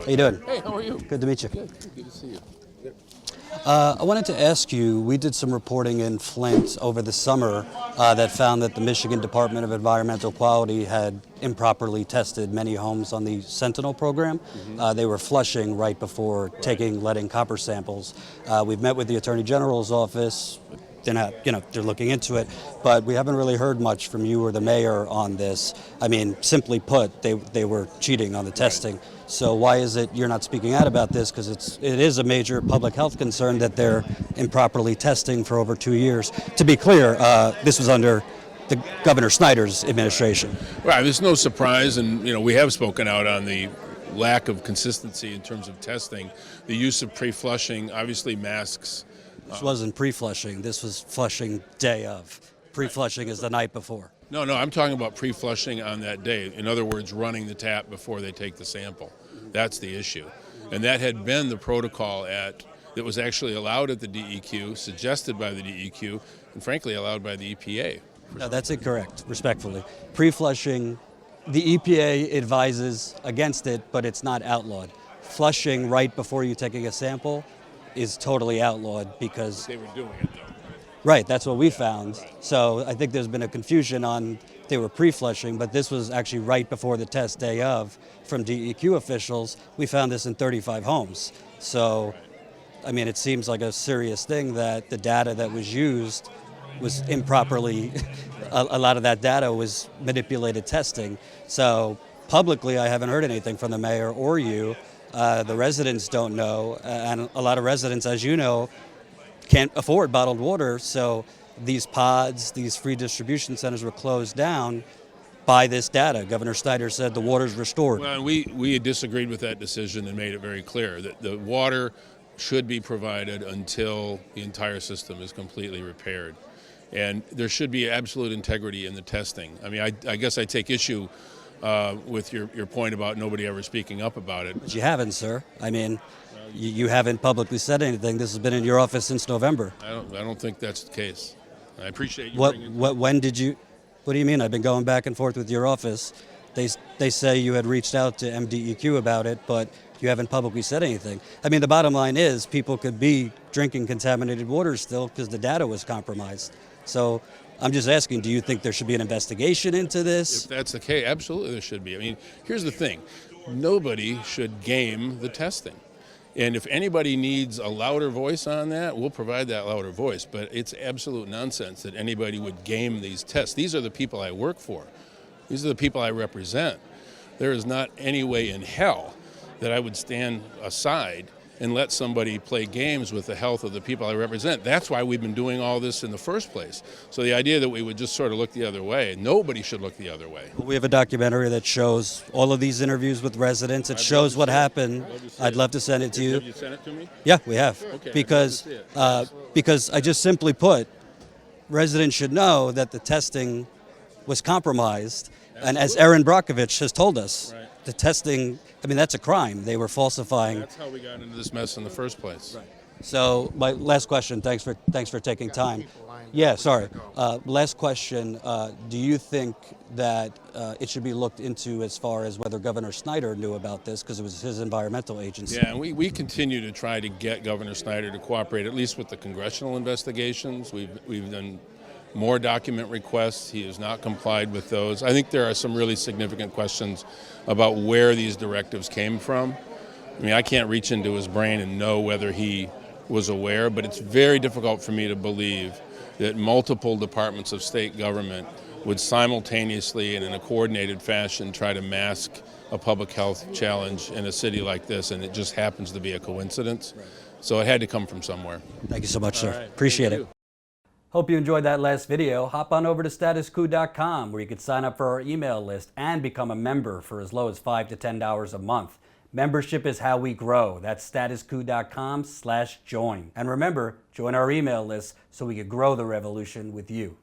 How you doing? Hey, how are you? Good to meet you. Good to see you. I wanted to ask you, we did some reporting in Flint over the summer that found that the Michigan Department of Environmental Quality had improperly tested many homes on the Sentinel program. They were flushing right before letting copper samples. We've met with the Attorney General's office. They're looking into it, but we haven't really heard much from you or the mayor on this. I mean, simply put, they were cheating on the testing. So why is it you're not speaking out about this? Because it is a major public health concern that they're improperly testing for over 2 years. To be clear, this was under the Governor Snyder's administration. Right, there's no surprise, and we have spoken out on the lack of consistency in terms of testing. The use of pre-flushing, obviously masks. This wasn't pre-flushing. This was flushing day of. Pre-flushing is the night before. No, I'm talking about pre-flushing on that day. In other words, running the tap before they take the sample. That's the issue. And that had been the protocol that was actually allowed at the DEQ, suggested by the DEQ, and frankly allowed by the EPA. No, that's incorrect, respectfully. Pre-flushing, the EPA advises against it, but it's not outlawed. Flushing right before you're taking a sample is totally outlawed because they were doing it though. Right, that's what we found. So I think there's been a confusion on they were pre-flushing, but this was actually right before the test day of from DEQ officials. We found this in 35 homes. So, I mean, it seems like a serious thing that the data that was used was improperly, a lot of that data was manipulated testing. So publicly, I haven't heard anything from the mayor or you. The residents don't know, and a lot of residents, as you know, can't afford bottled water, so these pods, these free distribution centers were closed down by this data. Governor Snyder said the water's restored. Well, we disagreed with that decision and made it very clear that the water should be provided until the entire system is completely repaired. And there should be absolute integrity in the testing. I mean, I guess I take issue with your point about nobody ever speaking up about it. But you haven't, sir. I mean, you haven't publicly said anything. This has been in your office since November. I don't think that's the case. I appreciate you when did you, what do you mean? I've been going back and forth with your office. They say you had reached out to MDEQ about it, but you haven't publicly said anything. I mean, the bottom line is people could be drinking contaminated water still because the data was compromised. So I'm just asking, do you think there should be an investigation into this? If that's the case, absolutely there should be. I mean, here's the thing. Nobody should game the testing. And if anybody needs a louder voice on that, we'll provide that louder voice. But it's absolute nonsense that anybody would game these tests. These are the people I work for. These are the people I represent. There is not any way in hell that I would stand aside and let somebody play games with the health of the people I represent. That's why we've been doing all this in the first place. So the idea that we would just sort of look the other way, nobody should look the other way. We have a documentary that shows all of these interviews with residents. It shows what happened. I'd love to send it to you. Have you sent it to me? Yeah, we have. Okay, because I just simply put, residents should know that the testing was compromised. Absolutely. And as Erin Brockovich has told us, the testing, I mean, that's a crime. They were falsifying. That's how we got into this mess in the first place. Right. So my last question, thanks for taking time. Yeah, sorry. Last question, do you think that it should be looked into as far as whether Governor Snyder knew about this because it was his environmental agency? Yeah, and we continue to try to get Governor Snyder to cooperate, at least with the congressional investigations. We've done more document requests. He has not complied with those. I think there are some really significant questions about where these directives came from. I mean, I can't reach into his brain and know whether he was aware, but it's very difficult for me to believe that multiple departments of state government would simultaneously and in a coordinated fashion try to mask a public health challenge in a city like this, and it just happens to be a coincidence. Right. So it had to come from somewhere. Thank you so much, sir. Right. Appreciate it. Hope you enjoyed that last video. Hop on over to statuscoup.com where you can sign up for our email list and become a member for as low as $5 to $10 a month. Membership is how we grow. That's statuscoup.com/join. And remember, join our email list so we can grow the revolution with you.